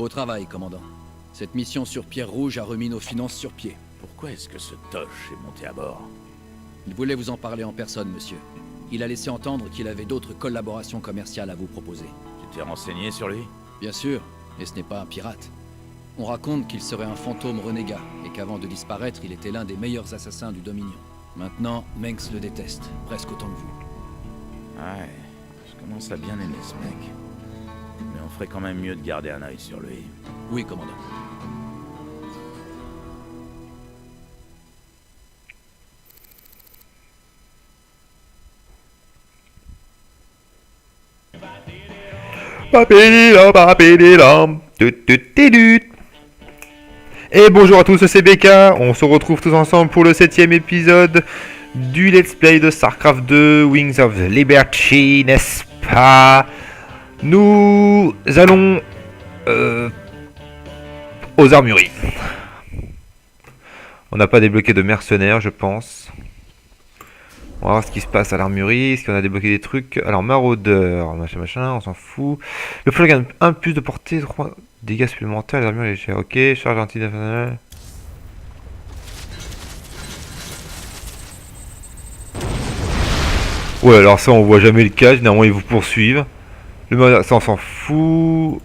Beau travail, commandant. Cette mission sur Pierre Rouge a remis nos finances sur pied. Pourquoi est-ce que ce Tosh est monté à bord? Il voulait vous en parler en personne, monsieur. Il a laissé entendre qu'il avait d'autres collaborations commerciales à vous proposer. Tu t'es renseigné sur lui? Bien sûr, et ce n'est pas un pirate. On raconte qu'il serait un fantôme renégat, et qu'avant de disparaître, il était l'un des meilleurs assassins du Dominion. Maintenant, Mengs le déteste, presque autant que vous. Ouais, je commence à bien aimer ce mec. Mais on ferait quand même mieux de garder un œil sur lui. Oui, commandant. Et bonjour à tous, c'est BK. On se retrouve tous ensemble pour le 7ème épisode du Let's Play de StarCraft 2 Wings of Liberty, n'est-ce pas? Nous allons aux armureries. On n'a pas débloqué de mercenaires, je pense. On va voir ce qui se passe à l'armurerie. Est-ce qu'on a débloqué des trucs? Alors, maraudeur, machin, on s'en fout. Le feu gagne 1 plus de portée, 3 dégâts supplémentaires. L'armure est légère. Ok, charge anti-nationale. Ouais, alors ça, on voit jamais le cas. Généralement, ils vous poursuivent. Le maraudeur, ça, on s'en fout.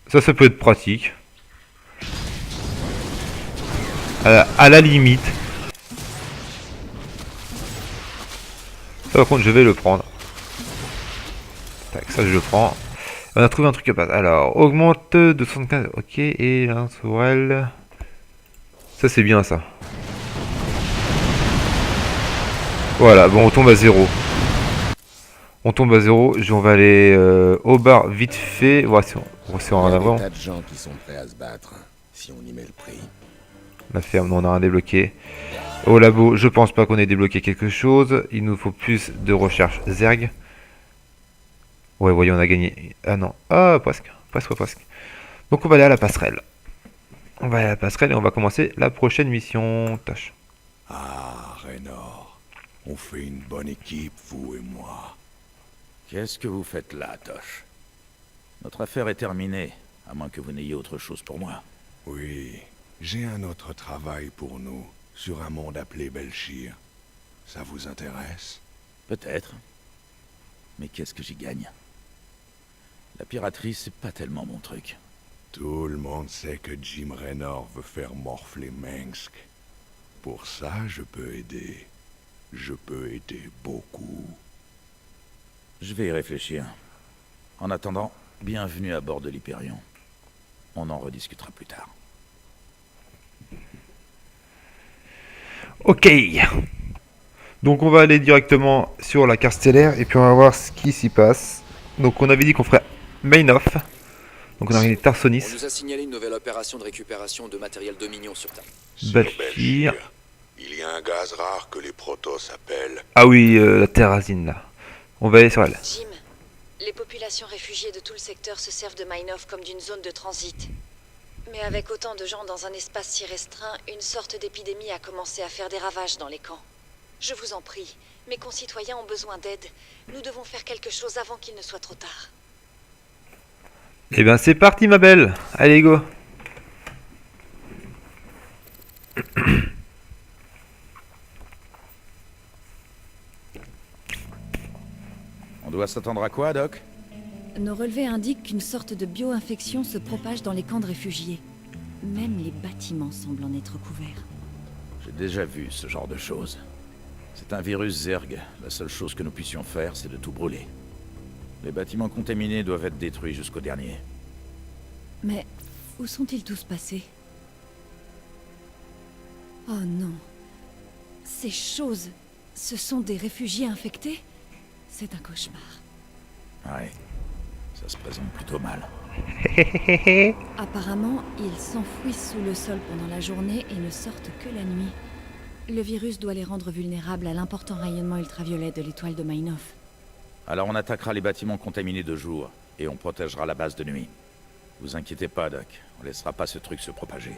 Ça peut être pratique. À la limite. Ça, par contre, je vais le prendre. Tac, ça, je le prends. On a trouvé un truc à base. Alors, augmente de 75. Ok, et là, Sorel. Ça, c'est bien, ça. Voilà, bon, on tombe à 0. On tombe à 0. On va aller au bar vite fait. Voici, on en a des tas de gens qui sont prêts à se battre, si on y met le prix. La ferme, on a rien débloqué. Au labo, je pense pas qu'on ait débloqué quelque chose. Il nous faut plus de recherche Zerg. Ouais, voyons, on a gagné. Ah non. Ah, presque. Presque. Donc on va aller à la passerelle. On va aller à la passerelle et on va commencer la prochaine mission. Tâche. Ah, Raynor. On fait une bonne équipe, vous et moi. Qu'est-ce que vous faites là, Tosh? Notre affaire est terminée, à moins que vous n'ayez autre chose pour moi. Oui, j'ai un autre travail pour nous, sur un monde appelé Belchir. Ça vous intéresse? Peut-être. Mais qu'est-ce que j'y gagne? La piraterie, c'est pas tellement mon truc. Tout le monde sait que Jim Raynor veut faire morfler Mengsk. Pour ça, je peux aider. Je peux aider beaucoup. Je vais y réfléchir. En attendant, bienvenue à bord de l'Hyperion. On en rediscutera plus tard. Ok. Donc on va aller directement sur la carte stellaire et puis on va voir ce qui s'y passe. Donc on avait dit qu'on ferait Mainoff. Donc on a regardé Tarsonis. On nous a signalé une nouvelle opération de récupération de matériel Dominion sur Terre. Belchir. Il y a un gaz rare que les Protoss appellent... Ah oui, la terrazine là. On va aller sur elle. Jim, les populations réfugiées de tout le secteur se servent de Mainoff comme d'une zone de transit. Mais avec autant de gens dans un espace si restreint, une sorte d'épidémie a commencé à faire des ravages dans les camps. Je vous en prie, mes concitoyens ont besoin d'aide. Nous devons faire quelque chose avant qu'il ne soit trop tard. Eh ben c'est parti ma belle. Allez go. On doit s'attendre à quoi, Doc? Nos relevés indiquent qu'une sorte de bio-infection se propage dans les camps de réfugiés. Même les bâtiments semblent en être couverts. J'ai déjà vu ce genre de choses. C'est un virus Zerg. La seule chose que nous puissions faire, c'est de tout brûler. Les bâtiments contaminés doivent être détruits jusqu'au dernier. Mais où sont-ils tous passés? Oh non. Ces choses, ce sont des réfugiés infectés? C'est un cauchemar. Ouais, ça se présente plutôt mal. Apparemment, ils s'enfouissent sous le sol pendant la journée et ne sortent que la nuit. Le virus doit les rendre vulnérables à l'important rayonnement ultraviolet de l'étoile de Mainoff. Alors on attaquera les bâtiments contaminés de jour, et on protégera la base de nuit. Vous inquiétez pas, Doc. On laissera pas ce truc se propager.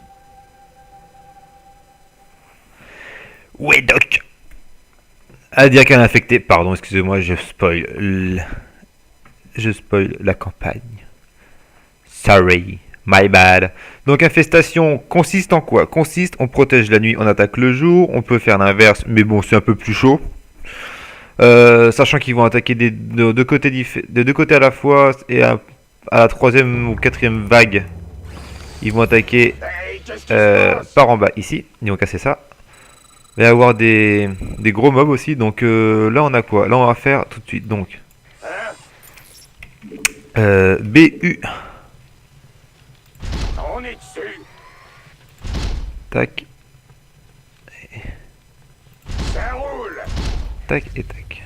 Ouais Doc. À dire qu'elle est infectée. Pardon, excusez-moi, je spoil la campagne. Sorry, my bad. Donc infestation consiste en quoi? Consiste, on protège la nuit, on attaque le jour, on peut faire l'inverse, mais bon c'est un peu plus chaud. Sachant qu'ils vont attaquer de deux côtés à la fois, et à la troisième ou quatrième vague, ils vont attaquer par en bas ici, ils vont casser ça. Il va y avoir des gros mobs aussi, donc là on a quoi? Là on va faire tout de suite, donc BU. On est dessus. Tac, Ça roule. tac et tac.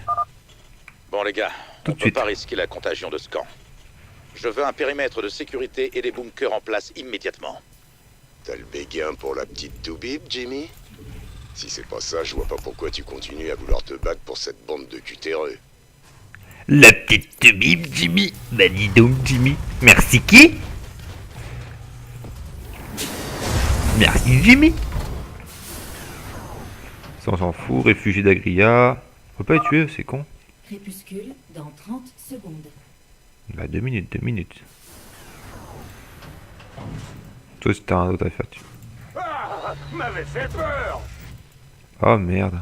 Bon les gars, Tout on de peut suite. pas risquer la contagion de ce camp. Je veux un périmètre de sécurité et des bunkers en place immédiatement. T'as le béguin pour la petite toubib, Jimmy? Si c'est pas ça, je vois pas pourquoi tu continues à vouloir te battre pour cette bande de cutéreux. La petite bib, Jimmy. Bah dis donc, Jimmy. Merci qui? Merci, Jimmy. Ça, on s'en fout. Réfugié d'Agria. On peut pas les tuer, c'est con. Crépuscule dans 30 secondes. Bah 2 minutes, 2 minutes. Toi, si t'as un autre à faire, tu... Ah, m'avait fait peur. Oh merde.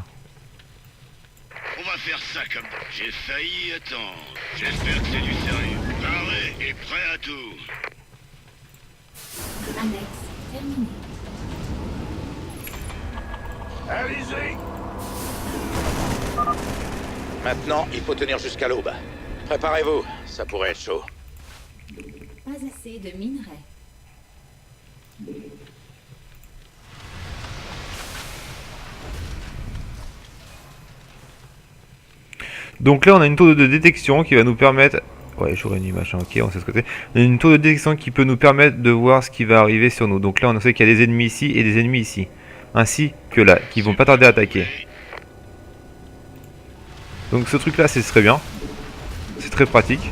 On va faire ça comme... J'ai failli attendre. J'espère que c'est du sérieux. Paré et prêt à tout. Annexe terminée. Allez-y. Maintenant, il faut tenir jusqu'à l'aube. Préparez-vous, ça pourrait être chaud. Pas assez de minerais. Donc là, on a une tour de détection qui va nous permettre... Ouais, j'aurais une machin, ok, on sait ce que c'est. On a une tour de détection qui peut nous permettre de voir ce qui va arriver sur nous. Donc là, on sait qu'il y a des ennemis ici et des ennemis ici. Ainsi que là, qui vont pas tarder à attaquer. Donc ce truc là, c'est très bien. C'est très pratique.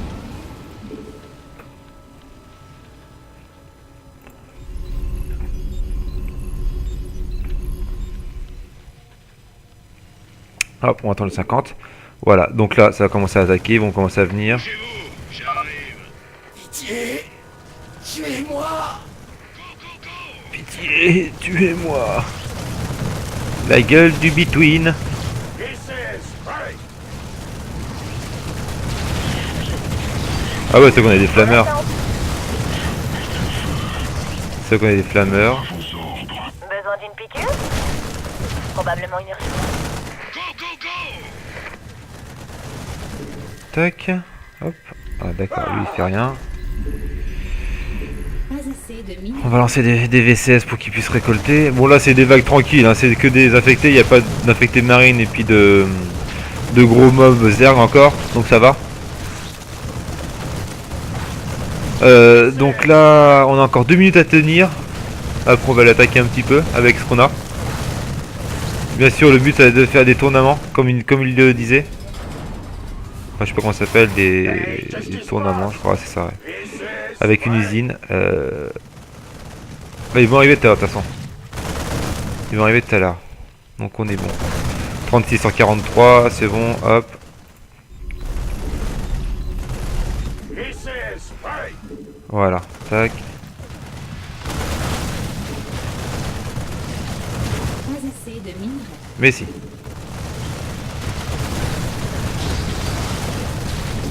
Hop, on attend le 50. Voilà, donc là, ça va commencer à attaquer, ils vont commencer à venir. Chez vous, j'arrive. Pitié. Tuez-moi. Pitié, tuez-moi. La gueule du between. Ah ouais, c'est qu'on a des flammeurs. C'est qu'on a des flammeurs. Besoin d'une piqûre? Probablement une urgence. Go, go, go. Tac. Hop. Ah d'accord, lui il fait rien. Pas assez de minerais. On va lancer des VCS pour qu'ils puissent récolter. Bon là c'est des vagues tranquilles, hein. C'est que des infectés, il n'y a pas d'infectés marines et puis de gros mobs zerg encore, donc ça va. Donc là on a encore 2 minutes à tenir. Après on va l'attaquer un petit peu avec ce qu'on a. Bien sûr le but c'est de faire des tournaments comme il le disait. Enfin, je sais pas comment ça s'appelle, des tournaments je crois, c'est ça ouais. Avec une usine. Bah, ils vont arriver tout à l'heure de toute façon. Ils vont arriver tout à l'heure. Donc on est bon. 36 en 43, c'est bon, hop. Voilà, tac. Pas assez de minerais. Mais si.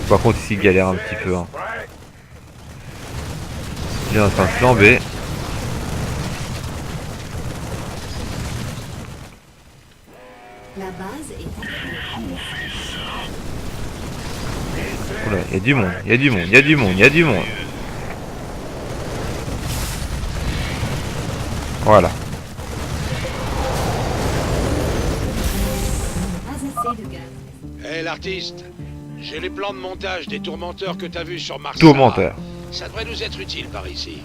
Par contre ici il galère un petit peu. Hein. Il est en train de flamber. La base est active. Oula, il y a du monde, il y a du monde, il y a du monde, il y a du monde. Voilà. Pas assez de gaz. Hé l'artiste, j'ai les plans de montage des tourmenteurs que t'as vus sur Mars. Tourmenteur. Ça devrait nous être utile par ici.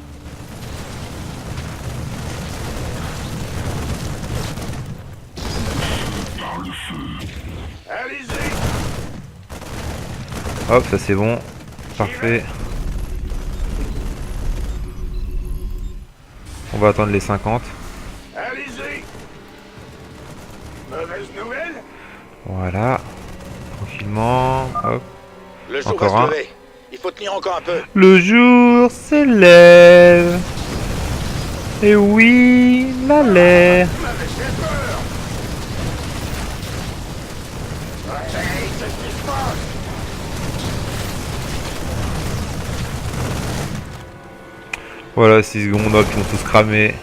Allez-y. Hop, ça c'est bon. Parfait. On va attendre les 50. Allez-y. Mauvaise nouvelle. Voilà. Tranquillement. Hop. Le jour Encore va un. se lever. Il faut tenir encore un peu. Le jour s'élève. Et oui, la l'air. Voilà, 6 secondes, hop, ils vont tous cramer.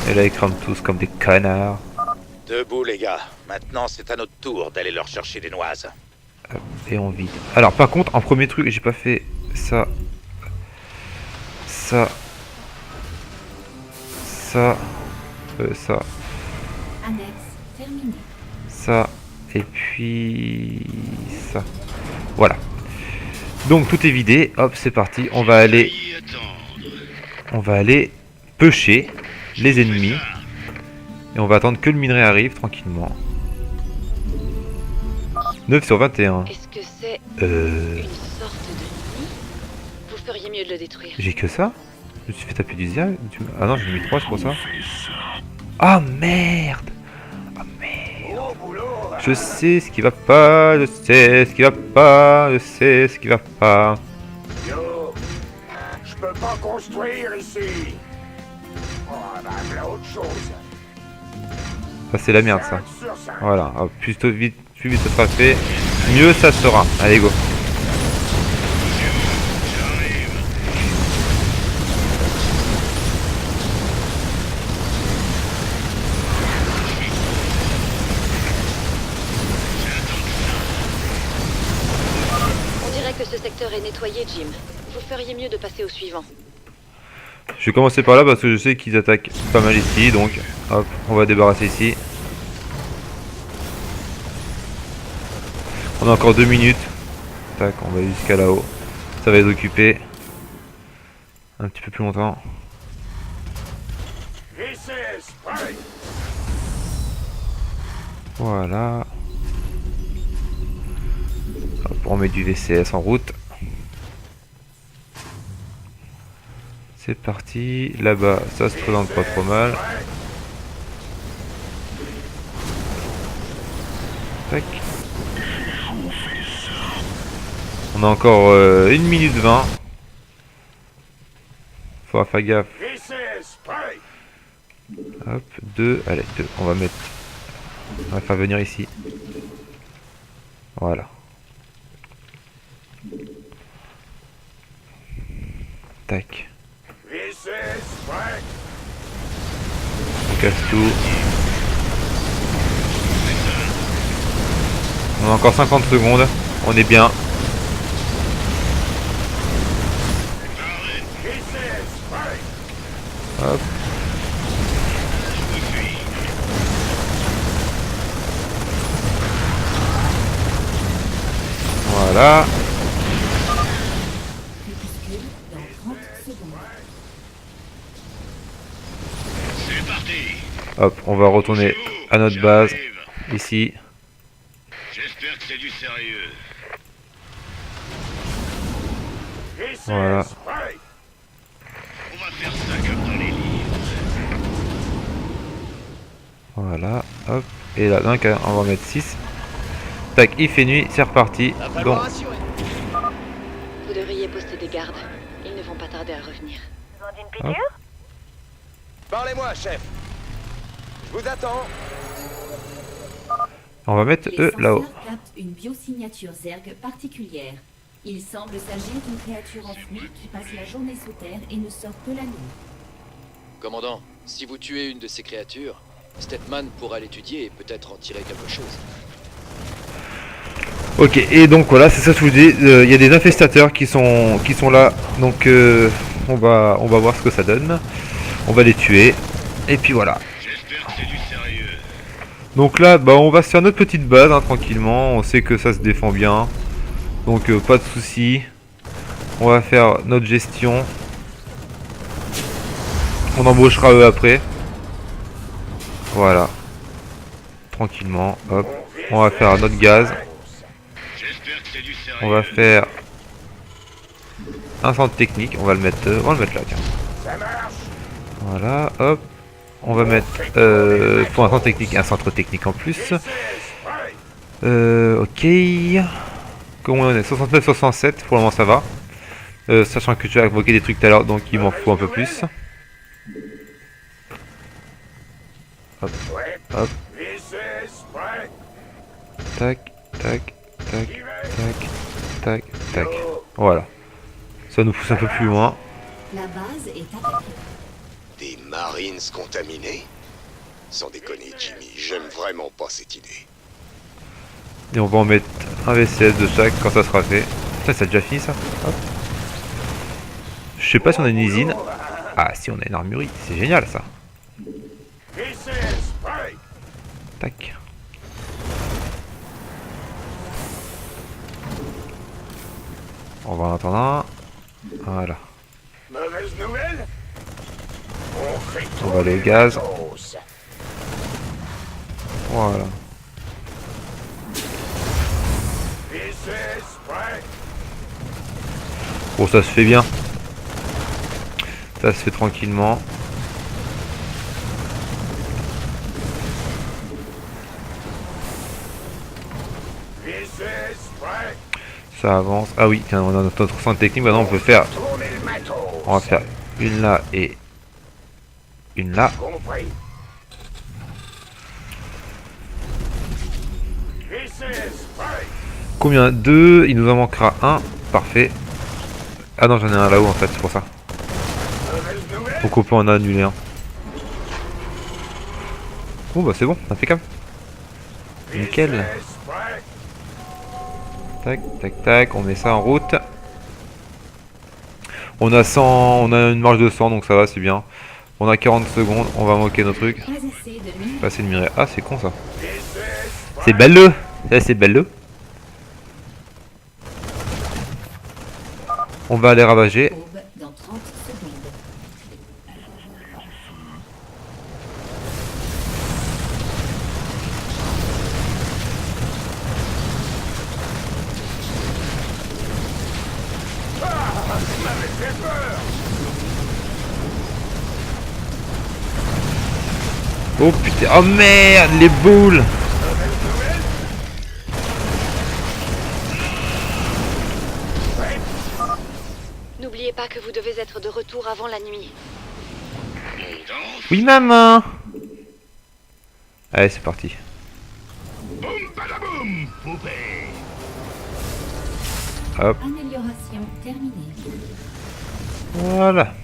Et là, ils crament tous comme des canards. Debout, les gars. Maintenant, c'est à notre tour d'aller leur chercher des noises. Hop, et on vide. Alors, par contre, en premier truc, j'ai pas fait ça. Ça. Ça. Ça. Annexe terminée. Ça. Et puis... ça. Voilà. Donc, tout est vidé. Hop, c'est parti. On va aller... On va aller pêcher les ennemis. Et on va attendre que le minerai arrive tranquillement. 9 sur 21. Est-ce que c'est une sorte de nid? Vous feriez mieux de le détruire. J'ai que ça? Je me suis fait taper du zia. Ah non, j'ai mis 3, c'est pour ça. Ah merde! Ah merde! Je sais ce qui va pas, je sais ce qui va pas, je sais ce qui va pas. Yo, je peux pas construire ici. Oh, bah, voilà autre chose. Ça c'est la merde ça. Voilà, hop, plus vite ça sera fait, mieux ça sera. Allez go. On dirait que ce secteur est nettoyé, Jim. Vous feriez mieux de passer au suivant. Je vais commencer par là parce que je sais qu'ils attaquent pas mal ici, donc hop, on va débarrasser ici. On a encore 2 minutes. Tac, on va jusqu'à là-haut. Ça va être occupé un petit peu plus longtemps. Voilà. Hop, on met du VCS en route. C'est parti. Là-bas, ça se présente pas trop mal. Tac. On a encore 1 minute 20. Faut faire gaffe. Hop, 2. Allez, 2. On va mettre... On va faire venir ici. Voilà. Tac. On casse tout. On a encore 50 secondes. On est bien. Hop. Voilà. Crépuscule dans 30 secondes. C'est parti. Hop, on va retourner à notre base. Ici. J'espère que c'est du sérieux. Voilà. On va faire ça comme dans les livres. Voilà. Hop. Et là, donc, on va mettre 6. Tac, il fait nuit, c'est reparti. Donc, Vous devriez poster des gardes. Ils ne vont pas tarder à revenir. Besoin d'une piqûre? Parlez-moi, chef. Je vous attends. on va mettre Les eux là-haut. senseurs captent une biosignature Zerg particulière. Il semble s'agir d'une créature enfuie qui passe la journée sous terre et ne sort que la nuit. Commandant, si vous tuez une de ces créatures, Stetman pourra l'étudier et peut-être en tirer quelque chose. Ok, et donc voilà, c'est ça que je vous dis. Il y a des infestateurs qui sont là. Donc on va voir ce que ça donne. On va les tuer. Et puis voilà. J'espère que c'est du sérieux. Donc là, bah, on va se faire notre petite base hein, tranquillement. On sait que ça se défend bien. Donc pas de soucis. On va faire notre gestion. On embauchera eux après. Voilà. Tranquillement. Hop. On va faire notre gaz. J'espère que c'est du sérieux. On va faire un centre technique. On va le mettre là, tiens. Voilà, hop. On va mettre pour un centre technique un centre technique en plus. Ok. Comment on est 69-67, pour le moment ça va. Sachant que tu as invoqué des trucs tout à l'heure, donc il m'en faut un peu plus. Hop, hop. Tac, tac, tac, tac, tac, tac. Voilà. Ça nous pousse un peu plus loin. La base est attaquée. Des Marines contaminés? Sans déconner, Jimmy, j'aime vraiment pas cette idée. Et on va en mettre un VCS de chaque quand ça sera fait. Putain, ça a déjà fini ça. Hop. Je sais pas si on a une usine. Ah si, on a une armurerie. C'est génial ça. Tac. On va en attendre un. Voilà. Mauvaise nouvelle? On va aller au gaz. Voilà. Bon, ça se fait bien. Ça se fait tranquillement. Ça avance. Ah oui, tiens, on a notre centre technique. Maintenant, on peut faire. On va faire une là et une là. Combien? 2. Il nous en manquera un. Parfait. Ah non, j'en ai un là-haut en fait, c'est pour ça. Donc on peut en annuler un. Oh bah c'est bon, impeccable. Nickel. Tac, tac, tac, on met ça en route. On a 100, on a une marge de 100 donc ça va, c'est bien. On a 40 secondes, on va manquer nos trucs. Passer de mirer. Ah c'est con ça. C'est belleux. Ça c'est belleux. On va aller ravager. Dans 30 secondes. Oh putain, oh merde, les boules. N'oubliez pas que vous devez être de retour avant la nuit. Oui maman. Allez c'est parti. Boum badaboum, poupée. Hop, Amélioration terminée. voilà.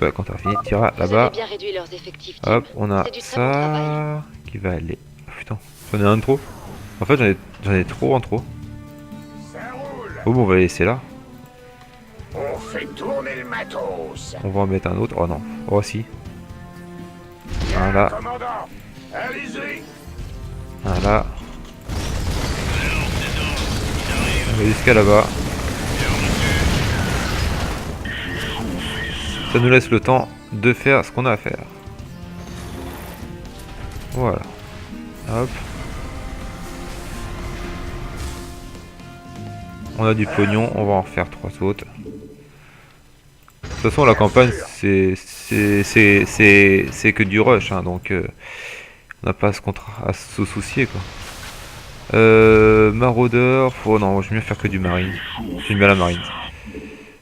Quand on a fini, tira Vous avez là-bas. bien réduit leurs effectifs, Tim. Hop, on a C'est du très bon travail. ça qui va aller. Oh, putain, j'en ai un de trop. En fait, j'en ai trop en trop. Oh bon, on va les laisser là. On fait tourner le matos. On va en mettre un autre. Oh non. Oh si. Voilà. Commandant, allez-y. Voilà. On va jusqu'à là-bas. Ça nous laisse le temps de faire ce qu'on a à faire. Voilà. Hop. On a du pognon, on va en faire 3 autres. De toute façon, la campagne, c'est que du rush, hein, donc on n'a pas à se soucier, quoi. Maraudeur, non, je vais mieux faire que du marine. J'aime bien la marine.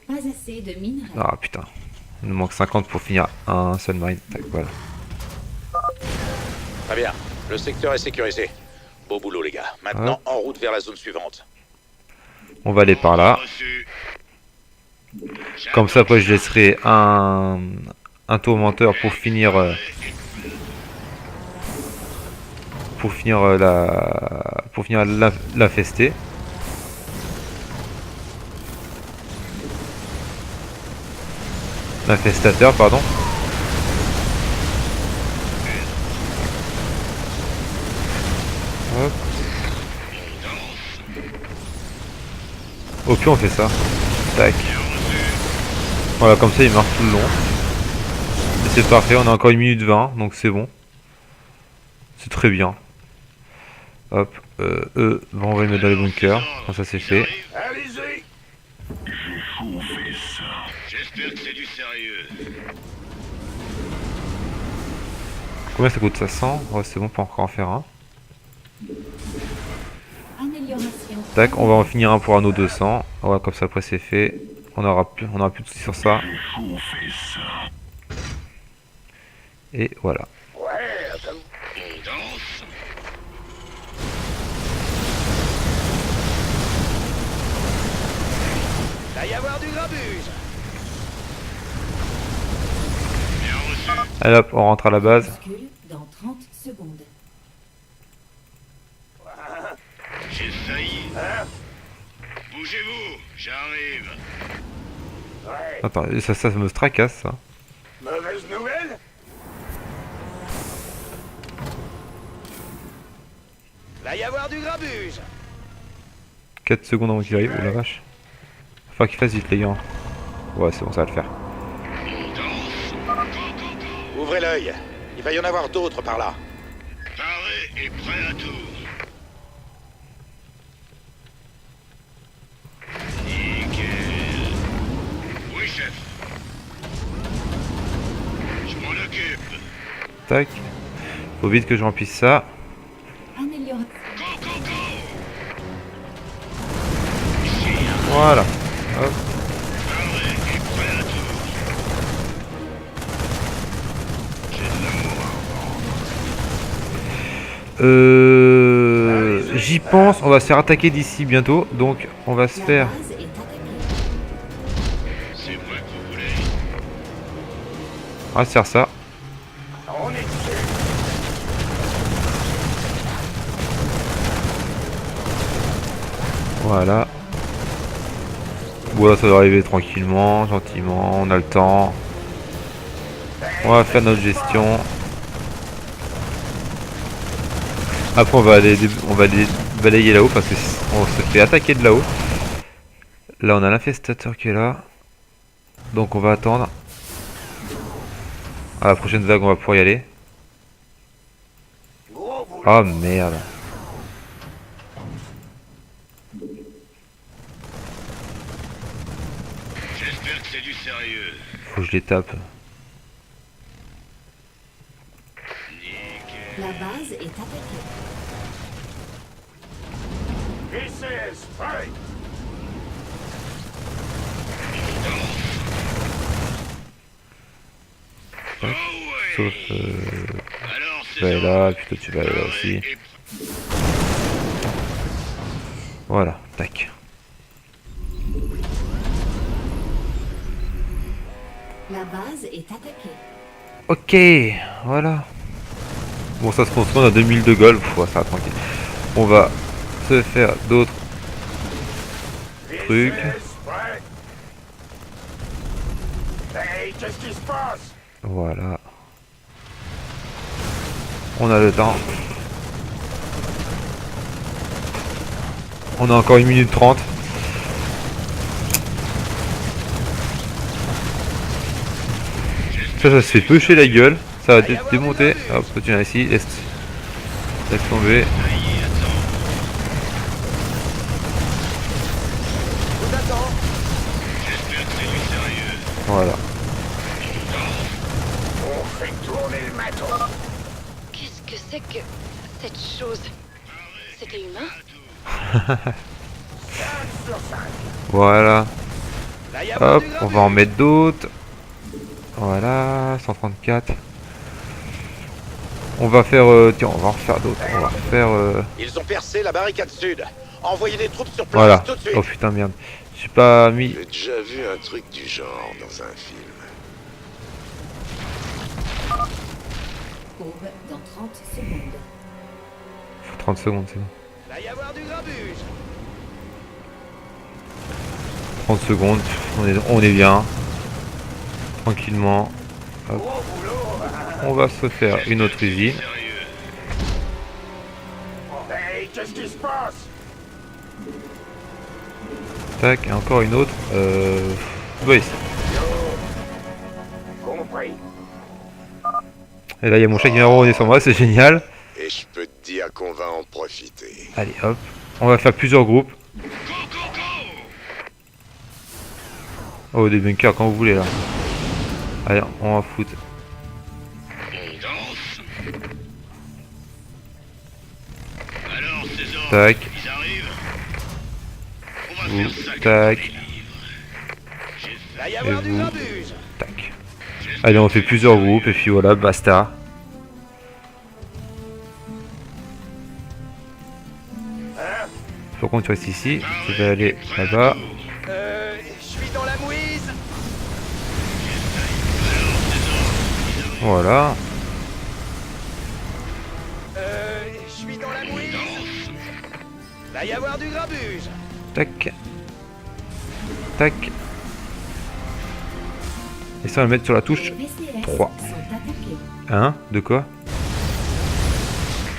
Pas assez de minerais. Ah putain, il nous manque 50 pour finir un seul marine. Tac, voilà. Très bien, le secteur est sécurisé. Beau boulot les gars. Maintenant, en route vers la zone suivante. On va aller par là. Comme ça, après, je laisserai un tourmenteur pour finir la fester. L'infestateur, pardon. Hop. Au pire, on fait ça. Tac. Voilà, comme ça, il marche tout le long. Et c'est parfait, on a encore 1 minute 20, donc c'est bon. C'est très bien. Hop, bon, on va les mettre dans les bunkers, comme ça c'est fait. Allez-y. J'espère que c'est du sérieux. Combien ça coûte ça? 100? Ouais, c'est bon pour encore en faire un. Tac, on va en finir un pour anneau 200. Voilà, comme ça après c'est fait. On aura plus de soucis sur ça. Et voilà. On danse. Va y avoir du grabuge. Bien reçu. Allez hop, on rentre à la base. Bascule dans 30 secondes. J'ai failli. Bougez-vous, j'arrive. Attends, ça me tracasse ça. Mauvaise nouvelle? Va y avoir du grabuge. 4 secondes avant qu'il arrive, oh la vache. Faut qu'il fasse vite les gars. Ouais, c'est bon, ça va le faire. On danse. Ouvrez l'œil. Il va y en avoir d'autres par là. Paré et prêt à tout. Nickel. Oui, chef. Je m'en occupe. Tac. Faut vite que je remplisse ça. Amélioration. Go, go, go. Voilà. Hop. Paré et prêt à tout. J'ai de l'amour à revendre. J'y pense, on va se faire attaquer d'ici bientôt. Donc on va se La faire. base est attaquée. C'est moi que vous voulez. On va se faire ça. On est dessus. Voilà. Voilà, ça va arriver tranquillement, gentiment, on a le temps. On va faire notre gestion. Après on va aller balayer là-haut parce que on se fait attaquer de là-haut. Là on a l'infestateur qui est là. Donc on va attendre. À la prochaine vague on va pouvoir y aller. Oh merde. J'espère que c'est du sérieux. Faut que je les tape. Nickel. La base est attaquée. This is right. Oh ouais. Sauf Alors tu vas aller c'est là, puis toi tu vas aller là aussi. Voilà, tac. La base est attaquée. Ok, voilà. Bon, ça se construit, on a 2000 de gold. Pff, ça va tranquille. On va se faire d'autres trucs. Hey, qu'est-ce qui se passe? Voilà. On a le temps. On a encore 1 minute 30. Ça se fait pêcher la gueule. Ça va démonter. Hop, toi tu viens ici. Laisse tomber. Vous attends. J'espère que c'est du sérieux. Voilà. On fait tourner le matos. Qu'est-ce que c'est que cette chose? C'était humain? 5 sur 5. Voilà. Va y avoir Hop, du on grabuge. va en mettre d'autres. Voilà, 134. On va faire... tiens, on va en refaire d'autres. On va refaire... Ils ont percé la barricade sud. Envoyez des troupes sur place Voilà. tout de suite. Oh putain, merde. J'ai pas mis... J'ai déjà vu un truc du genre dans un film. Courbe dans 30 secondes. 30 secondes, c'est bon. Va y avoir du grabuge. 30 secondes, on est bien. Tranquillement. Hop. Gros boulot. On va se faire une autre usine. Sérieux. Hey, qu'est-ce qui se passe? Tac, et encore une autre. Ouais, ici. Compris. Et là, il y a mon chat qui vient ronronner sur moi, c'est génial. Et je peux te dire qu'on va en profiter. Allez, hop. On va faire plusieurs groupes. Go, go, go. Oh, des bunkers quand vous voulez là. Allez, on va foutre. On danse. Alors, ces ordres, Tac. ils arrivent. vous, tac, Va y et avoir du vous, grabuge. tac. Allez, on fait plusieurs groupes et puis voilà, basta. Par contre, tu restes ici, je vais aller là-bas. Je suis dans la mouise. Voilà. Je suis dans la mouise. Va y avoir du grabuge. Tac. Tac. Et ça, on va le mettre sur la touche Les VCS 3. sont attaqués. Hein? De quoi?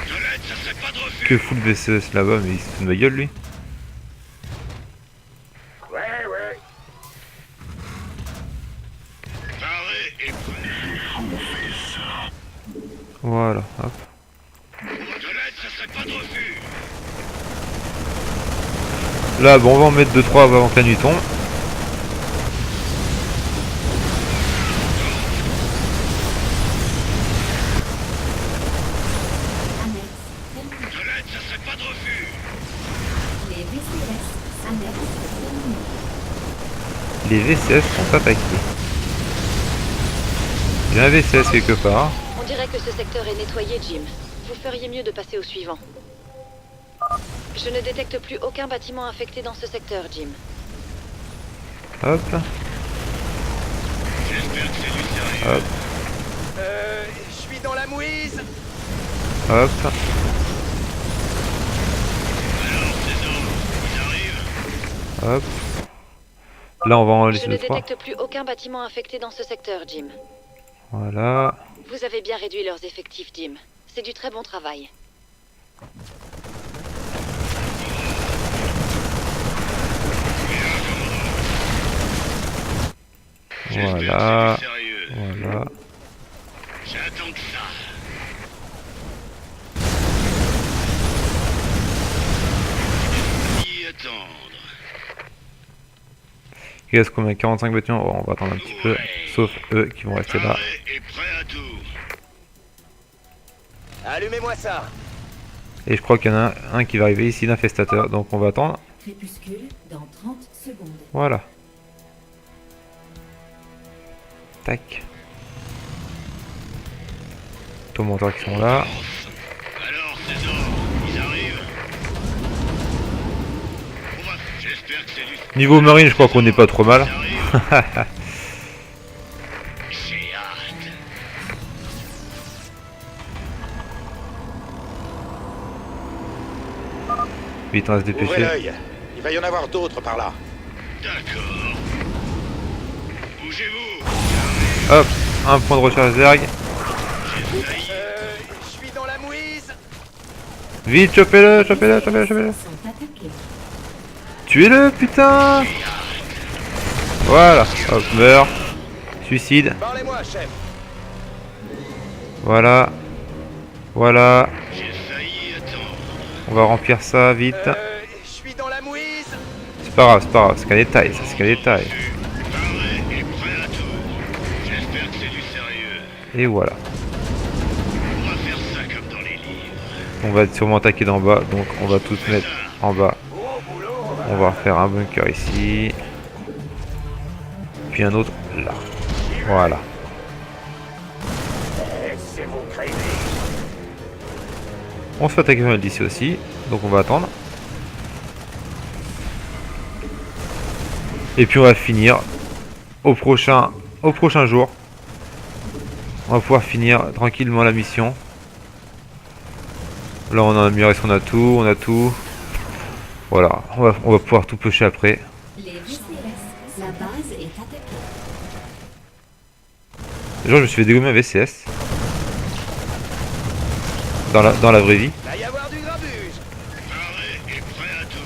De l'aide, ça serait pas de refus. Que fout le VCS là-bas? Mais il se fout de ma gueule, lui. Ouais, ouais. Paré et prêt. Voilà, hop. De l'aide, ça serait pas de refus. Là, bon, on va en mettre 2-3 avant que la nuit tombe. Annexe terminée. De l'aide, ça serait pas de refus. Les VCS annexe terminée. Les VCS sont attaqués. Il y a un VCS quelque part. On dirait que ce secteur est nettoyé, Jim. Vous feriez mieux de passer au suivant. Je ne détecte plus aucun bâtiment infecté dans ce secteur, Jim. Hop, J'espère que c'est du sérieux. hop, Je suis dans la mouise. hop. Alors, ces hommes, ils arrivent. Hop. Là, on va en Je laisser ne 2-3. détecte plus aucun bâtiment infecté dans ce secteur, Jim. Voilà. Vous avez bien réduit leurs effectifs, Jim. C'est du très bon travail. Voilà. J'espère que c'est du sérieux. Voilà. J'attends que ça. Y attendre. Il reste combien? 45 bâtiments? Oh, on va attendre un petit peu. Sauf eux qui vont rester là. Paré et prêt à tout. Allumez-moi ça. Et je crois qu'il y en a un qui va arriver ici, l'infestateur. Donc on va attendre. Crépuscule dans 30 secondes. Voilà. Tac. Tourmenteurs qui sont là. Alors, ces hommes, ils arrivent. J'espère que c'est du... Niveau marine, je crois qu'on n'est pas trop mal. Ils arrivent. J'ai hâte. Vite, on va se Ouvrez dépêcher. l'œil. Il va y en avoir d'autres par là. D'accord. Bougez-vous. Hop, un point de recharge Zerg. J'ai failli. Je suis dans la mouise. Vite, chopez-le, chopez-le, chopez-le, chopez-le. Sont attaqués. Tuez-le, putain. Voilà, hop, meurt. Suicide. Parlez-moi, chef. Voilà. Voilà. J'ai failli attendre. On va remplir ça vite. Je suis dans la mouise. C'est pas grave, c'est pas grave. C'est qu'un détail, ça, c'est qu'un détail. Paré et prêt à tout. J'espère que c'est du sérieux. Et voilà. On va faire ça comme dans les livres. On va sûrement attaquer d'en bas, donc on va tous mettre en bas. On va faire un bunker ici. Puis un autre là. Voilà. Laissez-vous créer. On se fait attaquer mal d'ici aussi, donc on va attendre. Et puis on va finir au prochain jour. On va pouvoir finir tranquillement la mission. Là on a amélioré ce qu'on a tout, on a tout. Voilà, on va pouvoir tout pêcher après. Les VCS, la base est attaquée. Genre je me suis fait dégommer un VCS. Dans la vraie vie. Va y avoir du grabuge. Paré et prêt à tout.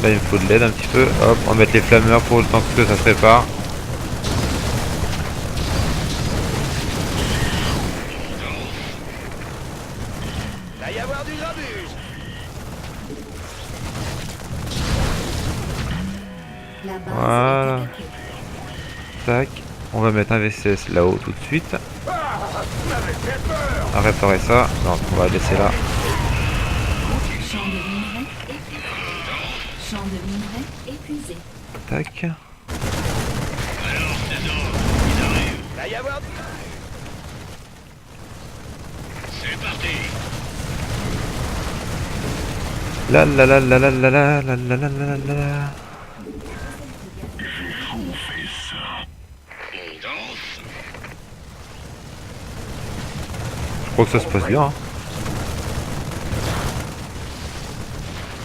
Là il me faut de l'aide un petit peu. Hop, on va mettre les flammeurs pour le temps que ça se répare. Va y avoir du grabuge. La base Voilà. est attaquée. Tac. On va mettre un VCS là-haut tout de suite. À réparer ça. Non, on va laisser là. Champ de minerais épuisé. Champ de minerais épuisé. Tac. Va y avoir... C'est parti. La la la la la la la la la la la la la. On danse. Je crois que ça se passe bien. Hein.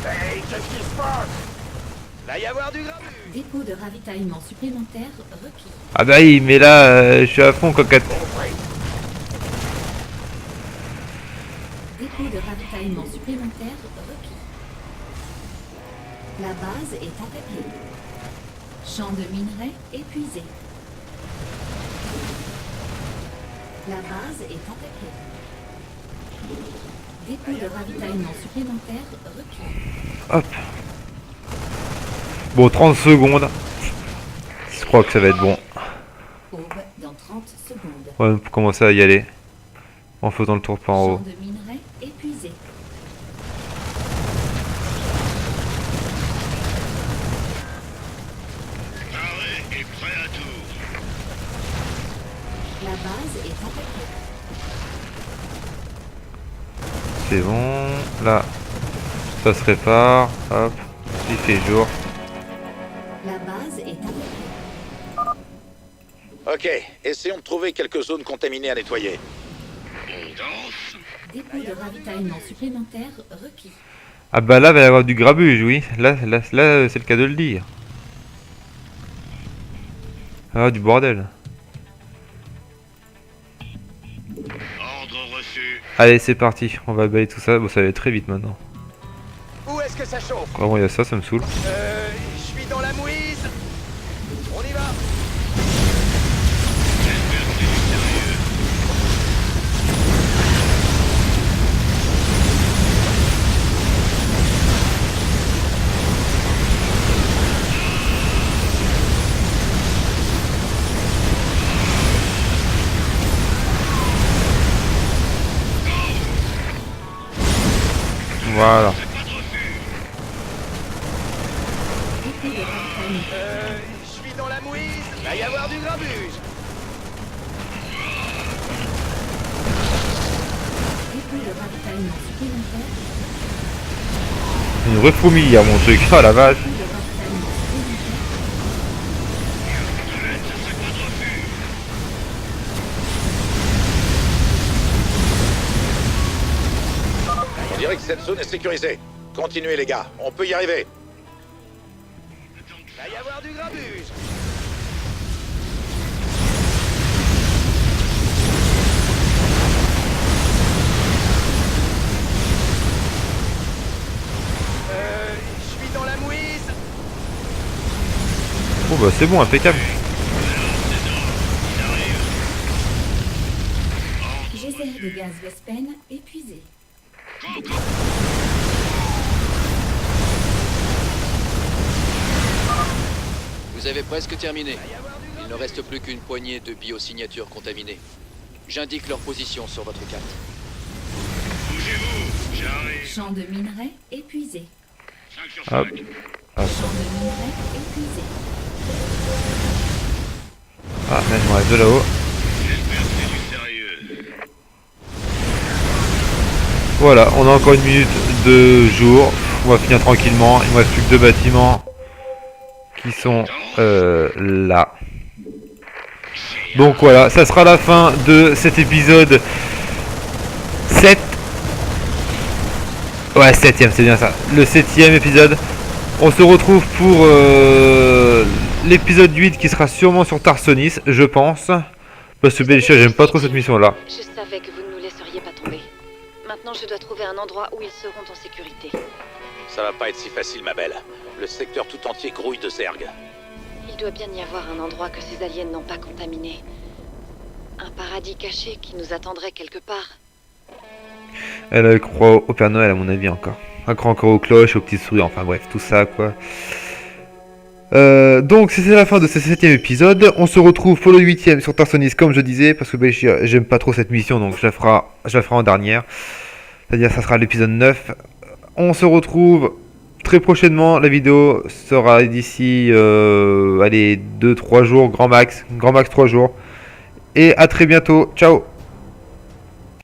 Hey, qu'est-ce qui se passe? Va y avoir du grabuge. Dépôt de ravitaillement supplémentaire requis. Ah bah oui, mais là, je suis à fond cocotte. Dépôt de ravitaillement supplémentaire requis. La base est attaquée. Champ de minerais épuisé. La base est attaquée. Dépôt de ravitaillement supplémentaire requis. Hop. Bon, 30 secondes. Je crois que ça va être bon. Aube dans 30 secondes. Ouais, on peut commencer à y aller. En faisant le tour par en Champ haut. de minerais épuisé. Paré et prêt à tout. La base est attaquée. C'est bon. Là, ça se répare. Hop. Il fait jour. La base est attaquée. Ok, essayons de trouver quelques zones contaminées à nettoyer. On danse. Dépôt de ravitaillement supplémentaire requis. Ah bah là, il va y avoir du grabuge, oui. Là c'est le cas de le dire. Ah, du bordel. Ordre reçu. Allez, c'est parti. On va balayer tout ça. Bon, ça va aller très vite maintenant. Où est-ce que ça chauffe? Vraiment, il y a ça, ça me saoule. Je suis dans la mouise. On y va. J'espère que c'est du sérieux. Voilà. C'est pas trop sûr. Dépôt de ravitaillement. Je suis dans la mouise. Va y avoir du grabuge. Dépôt de ravitaillement supplémentaire. Une vraie fourmille à mon truc. Ah la vache. Dépôt de ravitaillement supplémentaire. C'est pas trop sûr. On dirait que cette zone est sécurisée. Continuez les gars, on peut y arriver. Va y avoir du grabuge. Je suis dans la mouise. Bon bah c'est bon, impeccable. Geyser de gaz Vespen épuisé. Vous avez presque terminé. Il ne reste plus qu'une poignée de biosignatures contaminées. J'indique leur position sur votre carte. Bougez-vous. J'arrive. Champ de minerais épuisé. 5 sur 5. Hop. Hop. Champ de minerais épuisé. Ah, là, il me reste deux là-haut. J'espère que c'est du sérieux. Voilà, on a encore une minute de jour. On va finir tranquillement. Il me reste plus que deux bâtiments qui sont là. Donc voilà, ça sera la fin de cet épisode 7. Ouais, 7ème, c'est bien ça. Le 7ème épisode. On se retrouve pour l'épisode 8 qui sera sûrement sur Tarsonis, je pense. Parce que Belcher, j'aime pas trop cette mission-là. Je savais que vous ne nous laisseriez pas tomber. Maintenant, je dois trouver un endroit où ils seront en sécurité. Ça va pas être si facile ma belle. Le secteur tout entier grouille de Zerg. Il doit bien y avoir un endroit que ces aliens n'ont pas contaminé. Un paradis caché qui nous attendrait quelque part. Elle croit au Père Noël à mon avis encore. Elle croit encore aux cloches, aux petites souris, enfin bref, tout ça quoi. Donc c'est la fin de ce 7ème épisode. On se retrouve pour le 8ème sur Tarsonis comme je disais, parce que ben, j'aime pas trop cette mission, donc je la ferai en dernière. C'est-à-dire ça sera l'épisode 9. On se retrouve très prochainement. La vidéo sera d'ici allez 2-3 jours, grand max 3 jours. Et à très bientôt. Ciao.